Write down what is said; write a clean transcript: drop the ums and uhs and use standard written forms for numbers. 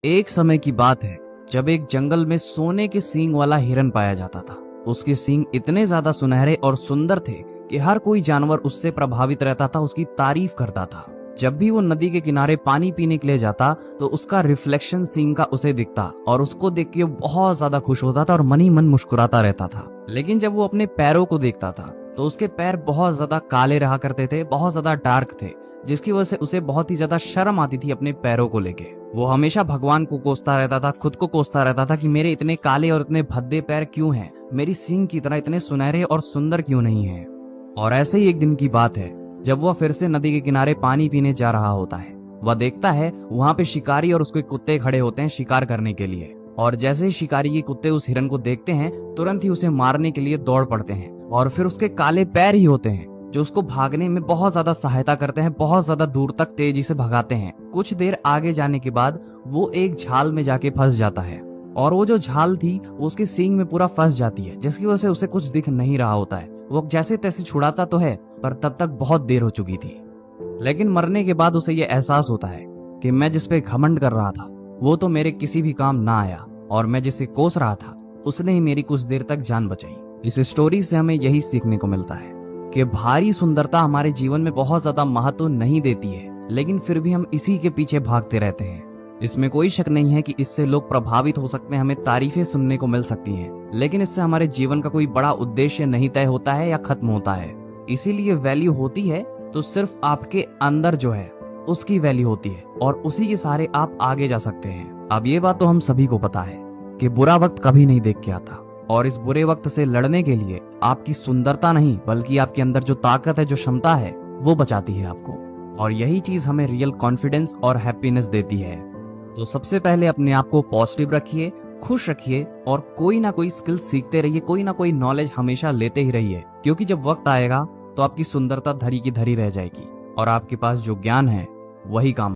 एक समय की बात है जब एक जंगल में सोने के सींग वाला हिरन पाया जाता था। उसके सींग इतने ज्यादा सुनहरे और सुंदर थे कि हर कोई जानवर उससे प्रभावित रहता था, उसकी तारीफ करता था। जब भी वो नदी के किनारे पानी पीने के लिए जाता तो उसका रिफ्लेक्शन सींग का उसे दिखता और उसको देख के बहुत ज्यादा खुश होता था और मन ही मन मुस्कुराता रहता था। लेकिन जब वो अपने पैरों को देखता था तो उसके पैर बहुत ज्यादा काले रहा करते थे, बहुत ज्यादा डार्क थे, जिसकी वजह से उसे बहुत ही ज्यादा शर्म आती थी अपने पैरों को लेके। वो हमेशा भगवान को कोसता रहता था, खुद को कोसता रहता था कि मेरे इतने काले और इतने भद्दे पैर क्यों हैं, मेरी सींग की तरह इतने सुनहरे और सुंदर क्यों नहीं है। और ऐसे ही एक दिन की बात है जब वह फिर से नदी के किनारे पानी पीने जा रहा होता है। वह देखता है वहां पे शिकारी और उसके कुत्ते खड़े होते हैं शिकार करने के लिए। और जैसे ही शिकारी के कुत्ते उस हिरन को देखते हैं तुरंत ही उसे मारने के लिए दौड़ पड़ते हैं। और फिर उसके काले पैर ही होते हैं जो उसको भागने में बहुत ज्यादा सहायता करते हैं, बहुत ज्यादा दूर तक तेजी से भगाते हैं। कुछ देर आगे जाने के बाद वो एक झाल में जाके फंस जाता है और वो जो झाल थी वो उसके सींग में पूरा फंस जाती है, जिसकी वजह से उसे कुछ दिख नहीं रहा होता है। वो जैसे तैसे छुड़ाता तो है पर तब तक बहुत देर हो चुकी थी। लेकिन मरने के बाद उसे ये एहसास होता है कि मैं जिस पे घमंड कर रहा था वो तो मेरे किसी भी काम ना आया, और मैं जिसे कोस रहा था उसने ही मेरी कुछ देर तक जान बचाई। इस स्टोरी से हमें यही सीखने को मिलता है कि भारी सुंदरता हमारे जीवन में बहुत ज्यादा महत्व नहीं देती है, लेकिन फिर भी हम इसी के पीछे भागते रहते हैं। इसमें कोई शक नहीं है कि इससे लोग प्रभावित हो सकते हैं, हमें तारीफें सुनने को मिल सकती हैं, लेकिन इससे हमारे जीवन का कोई बड़ा उद्देश्य नहीं तय होता है या खत्म होता है। इसीलिए वैल्यू होती है तो सिर्फ आपके अंदर जो है उसकी वैल्यू होती है और उसी के सहारे आप आगे जा सकते हैं। अब ये बात तो हम सभी को पता है कि बुरा वक्त कभी नहीं देख के आता, और इस बुरे वक्त से लड़ने के लिए आपकी सुंदरता नहीं बल्कि आपके अंदर जो ताकत है, जो क्षमता है, वो बचाती है आपको। और यही चीज हमें रियल कॉन्फिडेंस और हैप्पीनेस देती है। तो सबसे पहले अपने आप को पॉजिटिव रखिए, खुश रखिए और कोई ना कोई स्किल सीखते रहिए, कोई ना कोई नॉलेज हमेशा लेते ही रहिए, क्योंकि जब वक्त आएगा तो आपकी सुंदरता धरी की धरी रह जाएगी और आपके पास जो ज्ञान है वही काम